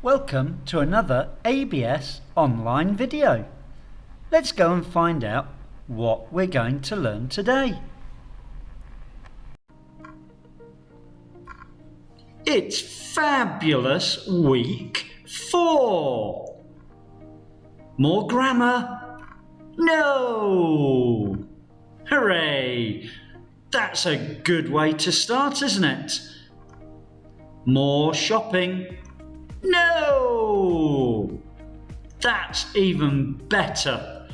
Welcome to another ABS online video. Let's go and find out what we're going to learn today. It's Fabulous Week 4. More grammar? No! Hooray! That's a good way to start, isn't it? More shopping? No! That's even better.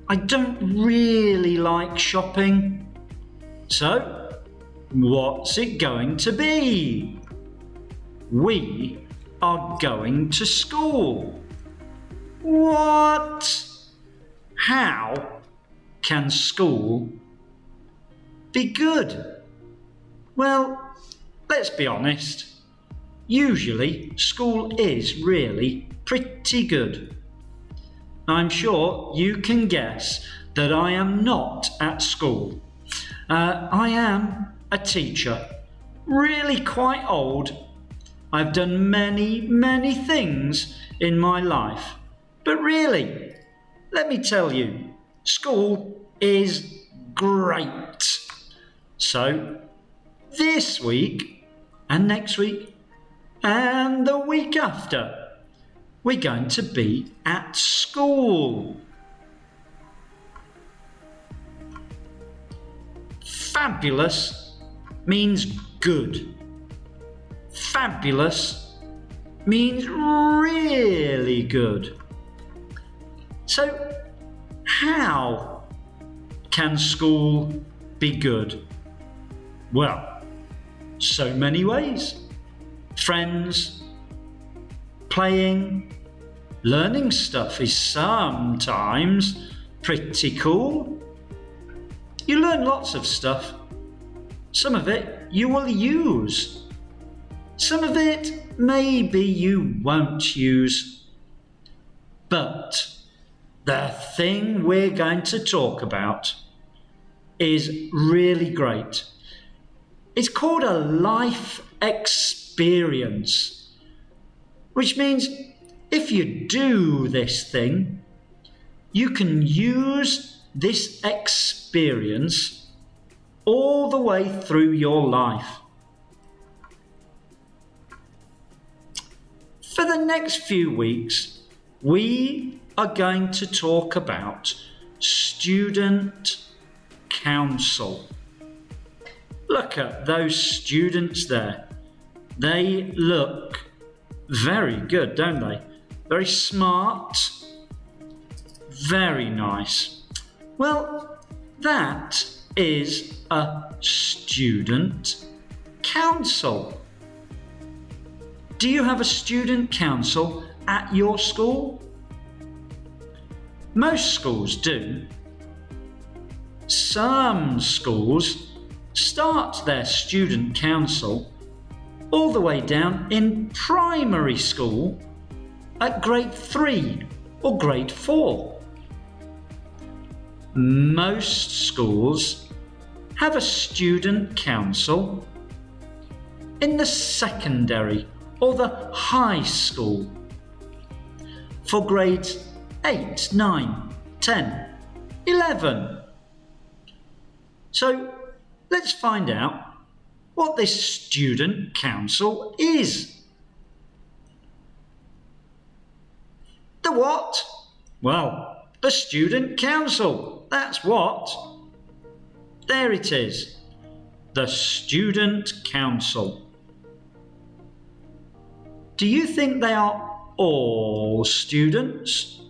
I don't really like shopping. So, what's it going to be? We are going to school. What? How can school be good? Well, let's be honest. Usually, school is really pretty good. I'm sure you can guess that I am not at school. I am a teacher, really quite old. I've done many things in my life. But really, let me tell you, school is great. So, this week and next week and the week after, we're going to be at school. Fabulous means good. Fabulous means really good. So, how can school be good? Well, so many ways. Friends, playing, learning stuff is sometimes pretty cool. You learn lots of stuff. Some of it you will use. Some of it maybe you won't use. But the thing we're going to talk about is really great. It's called a life experience, which means if you do this thing, you can use this experience all the way through your life. For the next few weeks, we are going to talk about student council. Look at those students there. They look very good, don't they? Very smart. Very nice. Well, that is a student council. Do you have a student council at your school? Most schools do. Some schools start their student council all the way down in primary school at grade 3 or grade 4. Most schools have a student council in the secondary or the high school for grades 8, 9, 10, 11. So let's find out what this student council is. The what? Well, the student council. That's what. There it is. The student council. Do you think they are all students?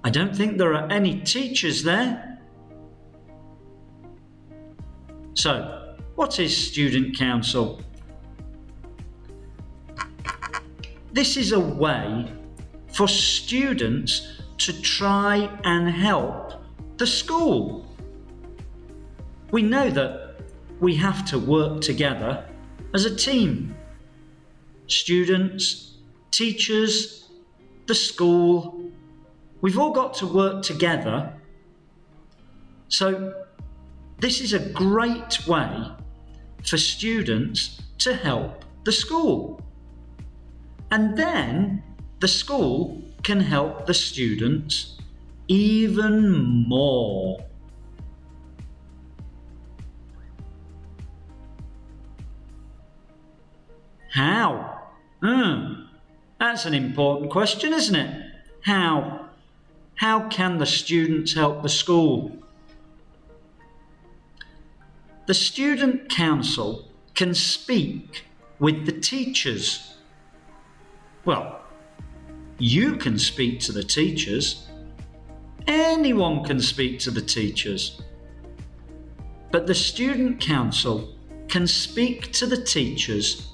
I don't think there are any teachers there. So, what is student council? This is a way for students to try and help the school. We know that we have to work together as a team. Students, teachers, the school, we've all got to work together. So, this is a great way for students to help the school. And then the school can help the students even more. How? That's an important question, isn't it? How? How can the students help the school? The student council can speak with the teachers. Well, you can speak to the teachers. Anyone can speak to the teachers. But the student council can speak to the teachers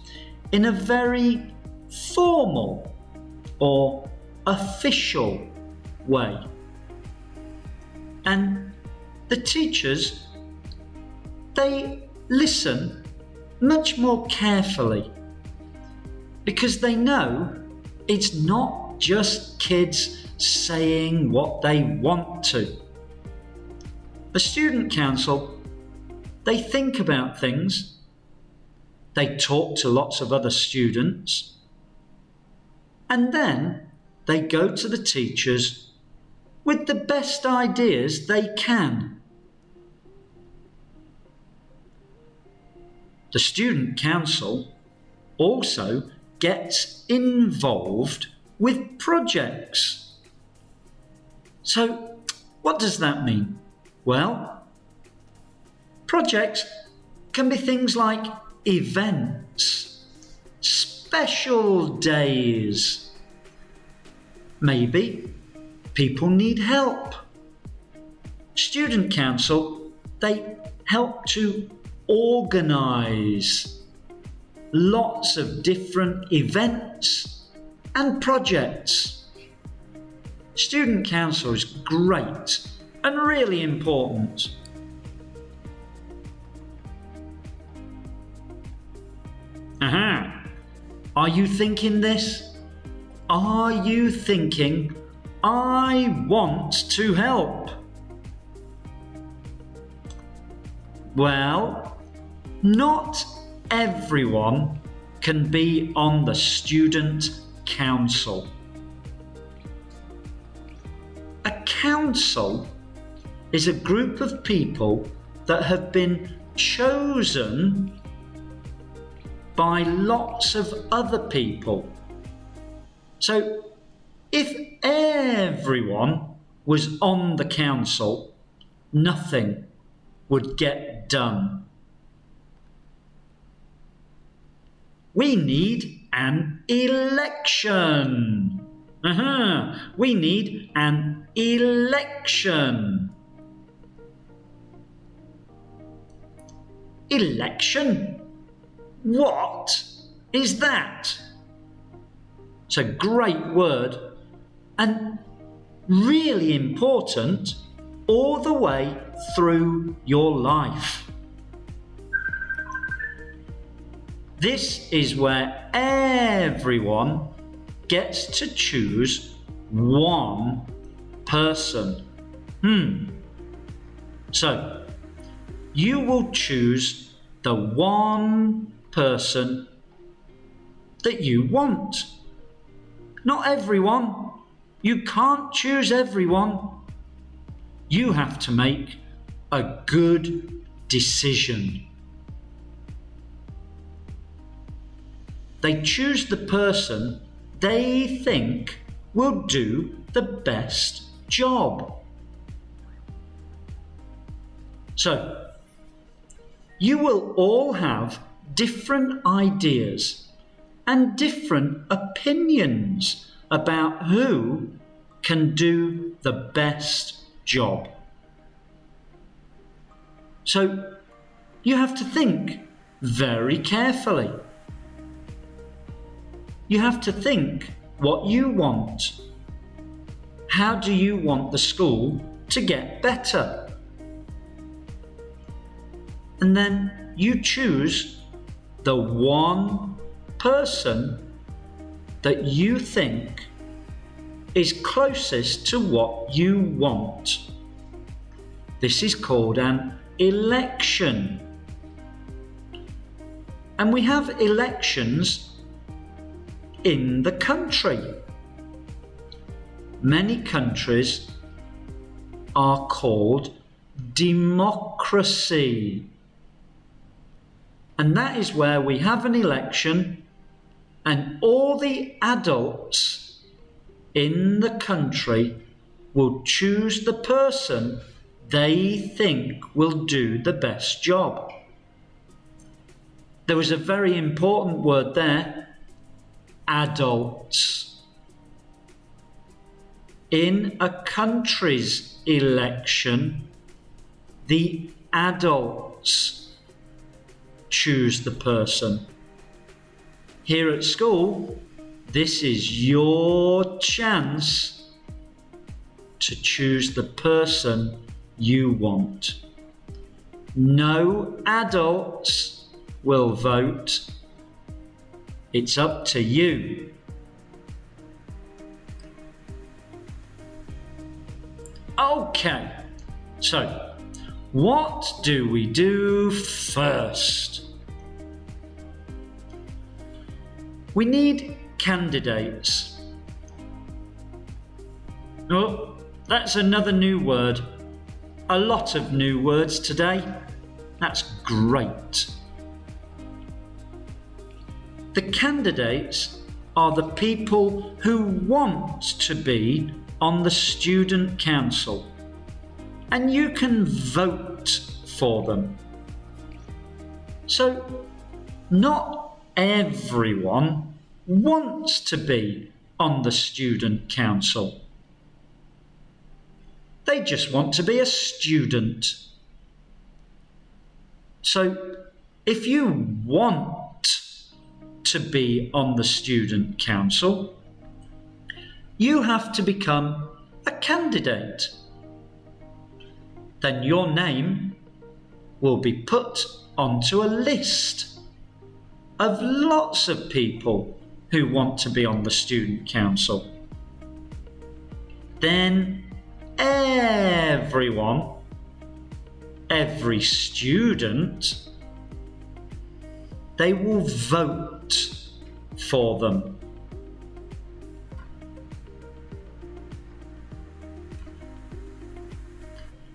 in a very formal or official way. And the teachers, they listen much more carefully because they know it's not just kids saying what they want to. The student council, they think about things, they talk to lots of other students, and then they go to the teachers with the best ideas they can. The student council also gets involved with projects. So, what does that mean? Well, projects can be things like events, special days. Maybe people need help. Student council, they help to organise lots of different events and projects. Student council is great and really important. Are you thinking this? Are you thinking, I want to help? Well, not everyone can be on the student council. A council is a group of people that have been chosen by lots of other people. So, if everyone was on the council, nothing would get done. We need an election. We need an election. Election? What is that? It's a great word and really important all the way through your life. This is where everyone gets to choose one person. So, you will choose the one person that you want. Not everyone. You can't choose everyone. You have to make a good decision. They choose the person they think will do the best job. So, you will all have different ideas and different opinions about who can do the best job. So, you have to think very carefully. You have to think what you want. How do you want the school to get better? And then you choose the one person that you think is closest to what you want. This is called an election. And we have elections in the country. Many countries are called democracy. And that is where we have an election and all the adults in the country will choose the person they think will do the best job. There was a very important word there, adults. In a country's election, the adults choose the person. Here at school, this is your chance to choose the person you want. No adults will vote. It's up to you. Okay, so what do we do first? We need candidates. Oh, that's another new word. A lot of new words today. That's great. The candidates are the people who want to be on the student council, and you can vote for them. So, not everyone wants to be on the student council. They just want to be a student. So, if you want to be on the student council, you have to become a candidate. Then your name will be put onto a list of lots of people who want to be on the student council. Then everyone, every student, they will vote for them.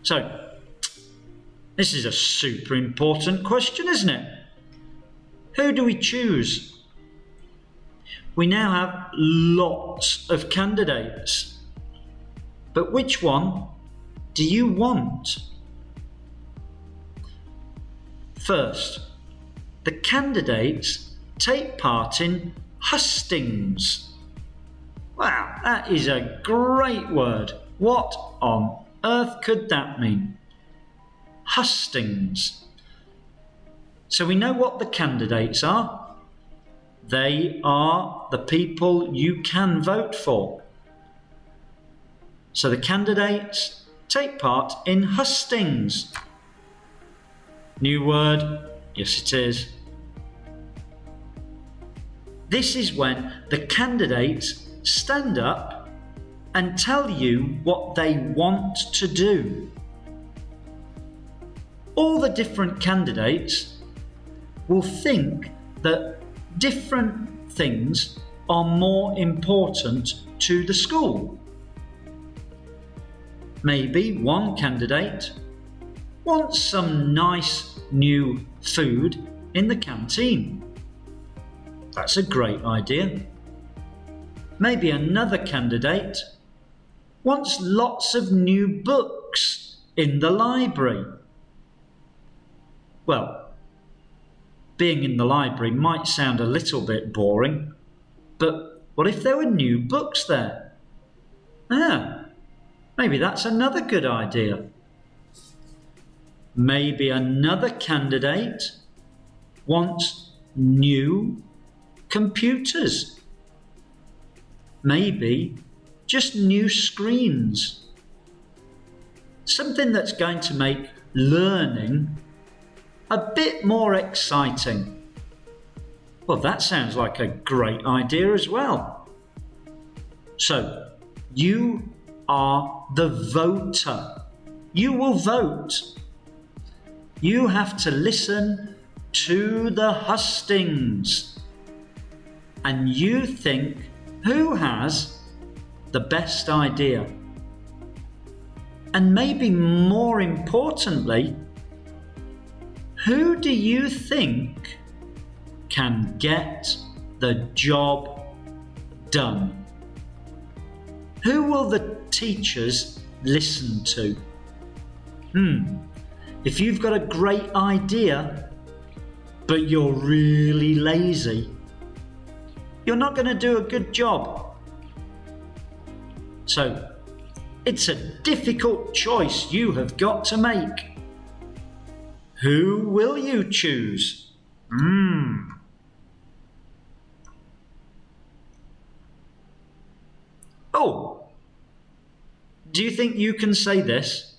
So, this is a super important question, isn't it? Who do we choose? We now have lots of candidates. But which one do you want? First, the candidates take part in hustings. Wow, that is a great word. What on earth could that mean? Hustings. So we know what the candidates are. They are the people you can vote for. So the candidates take part in hustings. New word? Yes, it is. This is when the candidates stand up and tell you what they want to do. All the different candidates will think that different things are more important to the school. Maybe one candidate wants some nice new food in the canteen. That's a great idea. Maybe another candidate wants lots of new books in the library. Well, being in the library might sound a little bit boring, but what if there were new books there? Maybe that's another good idea. Maybe another candidate wants new computers. Maybe just new screens. Something that's going to make learning a bit more exciting. Well, that sounds like a great idea as well. So, you are the voter. You will vote. You have to listen to the hustings, and you think who has the best idea. And maybe more importantly, who do you think can get the job done? Who will the teachers listen to? If you've got a great idea, but you're really lazy, you're not going to do a good job. So, it's a difficult choice you have got to make. Who will you choose? Oh, do you think you can say this?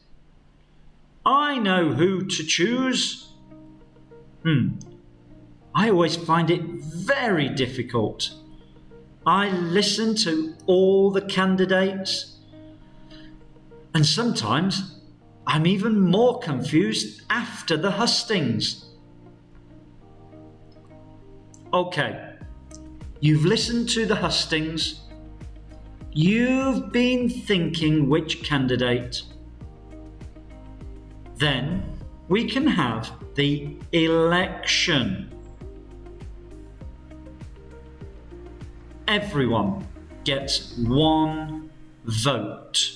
I know who to choose. I always find it very difficult. I listen to all the candidates, and sometimes I'm even more confused after the hustings. Okay, you've listened to the hustings. You've been thinking which candidate. Then we can have the election. Everyone gets one vote.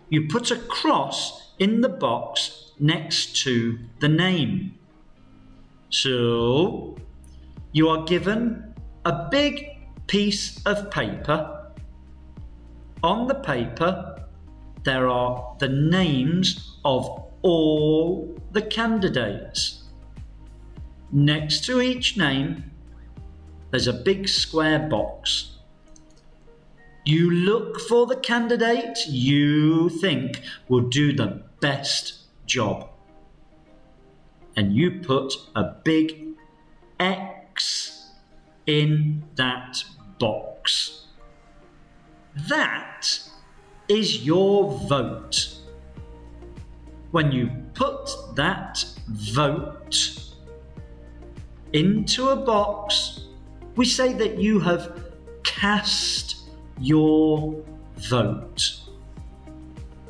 You put a cross in the box next to the name. So, you are given a big piece of paper. On the paper, there are the names of all the candidates. Next to each name, there's a big square box. You look for the candidate you think will do the best job. And you put a big X in that box. That is your vote. When you put that vote into a box, we say that you have cast your vote.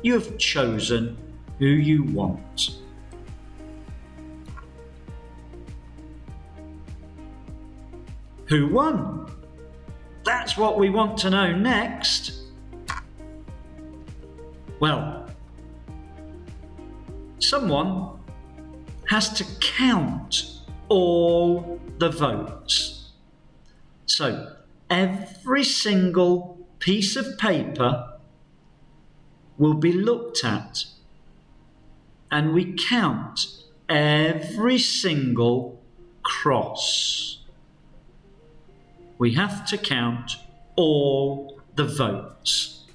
You have chosen who you want. Who won? That's what we want to know next. Well, someone has to count all the votes. So, every single piece of paper will be looked at, and we count every single cross. We have to count all the votes.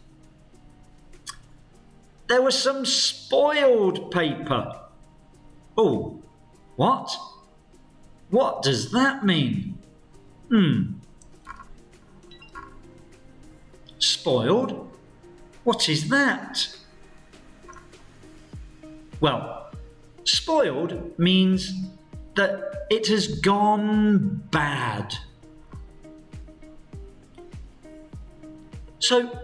There was some spoiled paper. Oh, what? What does that mean? Spoiled? What is that? Well, spoiled means that it has gone bad. So,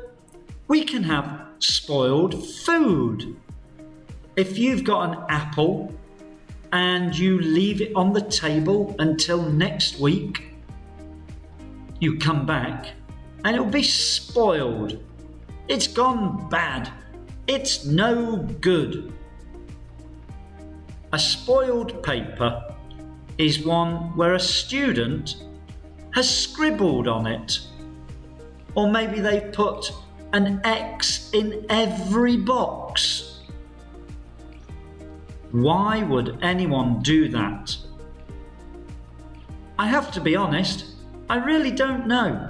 we can have spoiled food. If you've got an apple and you leave it on the table until next week, you come back and it'll be spoiled. It's gone bad. It's no good. A spoiled paper is one where a student has scribbled on it. Or maybe they've put an X in every box. Why would anyone do that? I have to be honest, I really don't know.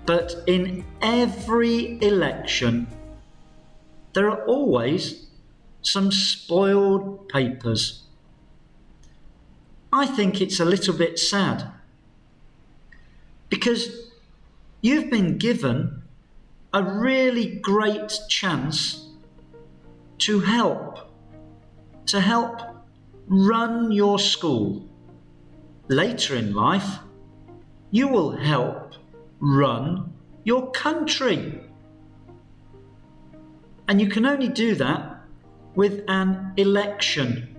But in every election, there are always some spoiled papers. I think it's a little bit sad, because you've been given a really great chance to help run your school. Later in life, you will help run your country. And you can only do that with an election.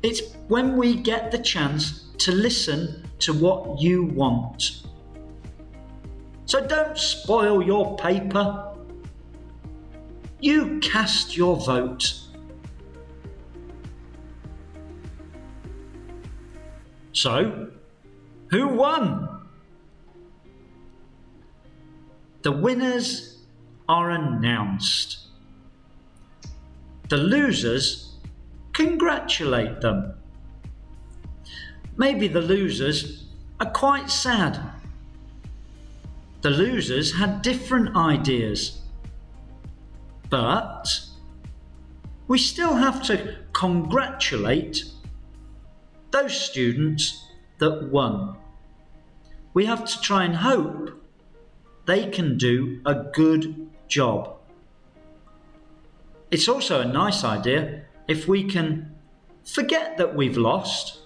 It's when we get the chance to listen to what you want. So don't spoil your paper. You cast your vote. So, who won? The winners are announced. The losers, congratulate them. Maybe the losers are quite sad. The losers had different ideas. But we still have to congratulate those students that won. We have to try and hope they can do a good job. It's also a nice idea if we can forget that we've lost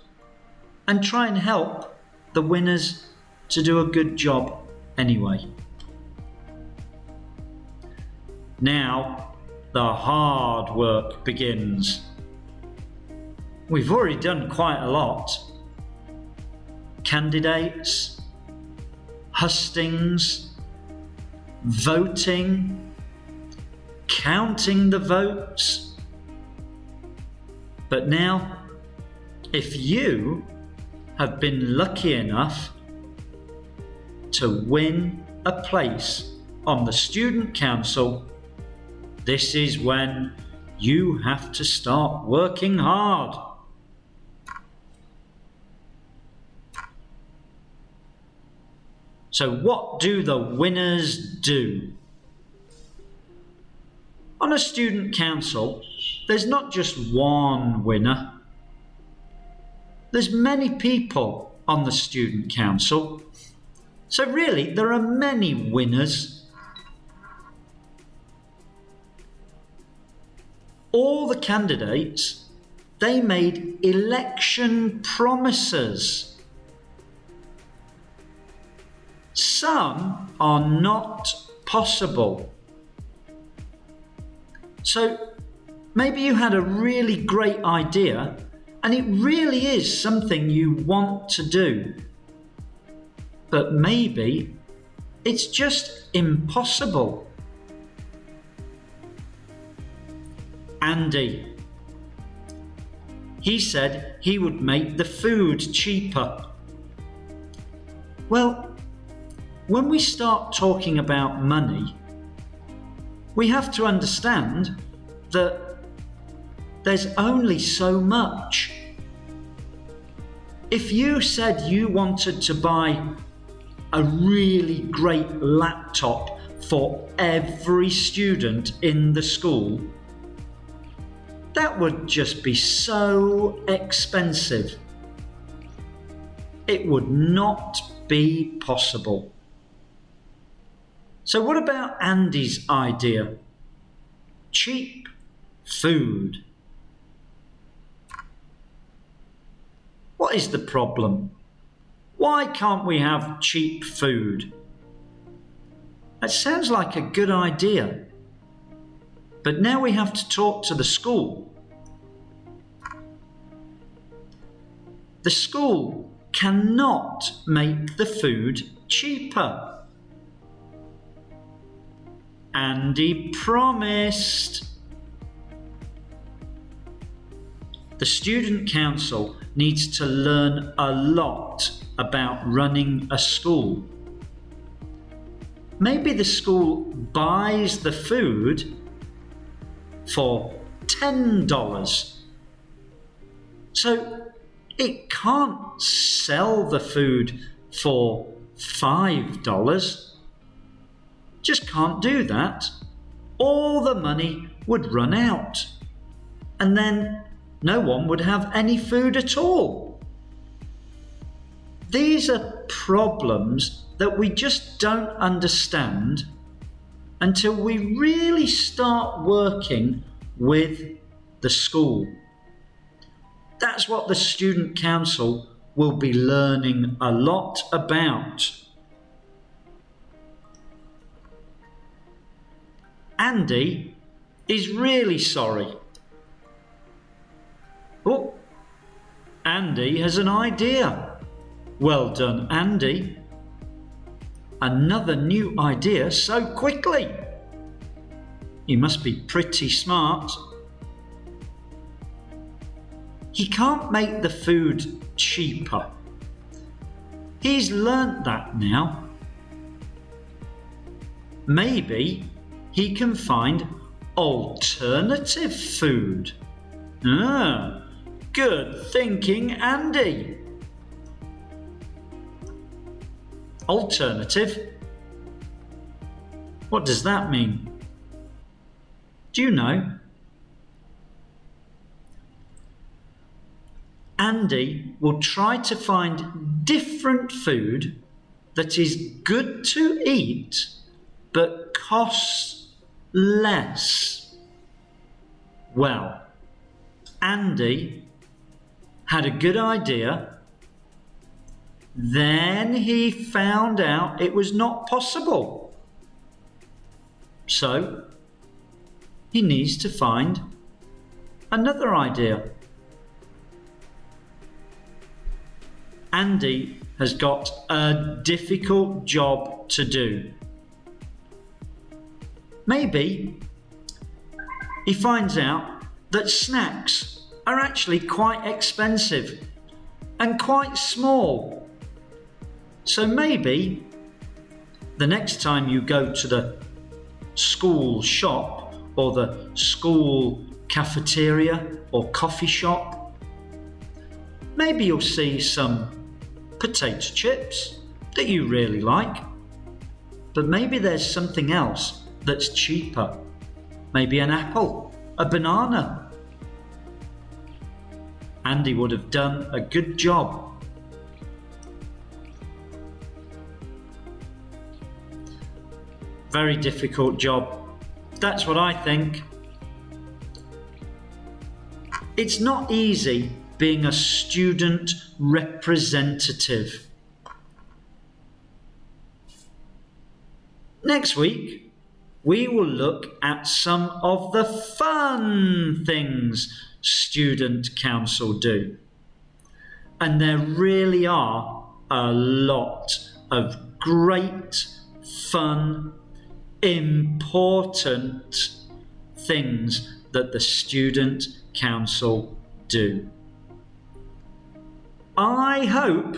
and try and help the winners to do a good job anyway. Now the hard work begins. We've already done quite a lot. Candidates, hustings, voting, counting the votes. But now, if you have been lucky enough to win a place on the student council, this is when you have to start working hard. So what do the winners do? On a student council, there's not just one winner. There's many people on the student council. So really, there are many winners. All the candidates, they made election promises. Some are not possible. So maybe you had a really great idea and it really is something you want to do. But maybe it's just impossible. Andy. He said he would make the food cheaper. Well, when we start talking about money, we have to understand that there's only so much. If you said you wanted to buy a really great laptop for every student in the school, that would just be so expensive. It would not be possible. So what about Andy's idea? Cheap food. What is the problem? Why can't we have cheap food? That sounds like a good idea. But now we have to talk to the school. The school cannot make the food cheaper. Andy promised. The student council needs to learn a lot about running a school. Maybe the school buys the food for $10. So it can't sell the food for $5. Just can't do that. All the money would run out. And then no one would have any food at all. These are problems that we just don't understand until we really start working with the school. That's what the Student Council will be learning a lot about. Andy is really sorry. Oh, Andy has an idea. Well done, Andy. Another new idea so quickly. You must be pretty smart. He can't make the food cheaper. He's learnt that now. Maybe he can find alternative food. Ah, good thinking, Andy. Alternative? What does that mean? Do you know? Andy will try to find different food that is good to eat but costs less. Well, Andy had a good idea. Then he found out it was not possible. So he needs to find another idea. Andy has got a difficult job to do. Maybe he finds out that snacks are actually quite expensive and quite small. So maybe the next time you go to the school shop or the school cafeteria or coffee shop, maybe you'll see some potato chips that you really like, but maybe there's something else that's cheaper. Maybe an apple, a banana. Andy would have done a good job. Very difficult job. That's what I think. It's not easy being a student representative. Next week, we will look at some of the fun things Student Council do. And there really are a lot of great, fun, important things that the Student Council do. I hope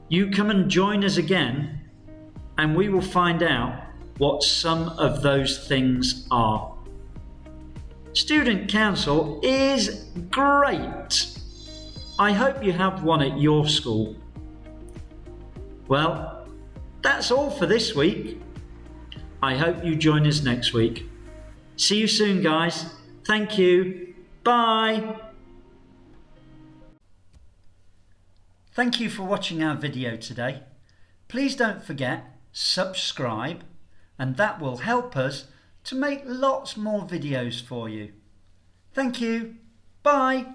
you come and join us again, and we will find out what some of those things are. Student Council is great. I hope you have one at your school. Well, that's all for this week. I hope you join us next week. See you soon, guys. Thank you. Bye. Thank you for watching our video today. Please don't forget, subscribe, and that will help us to make lots more videos for you. Thank you. Bye.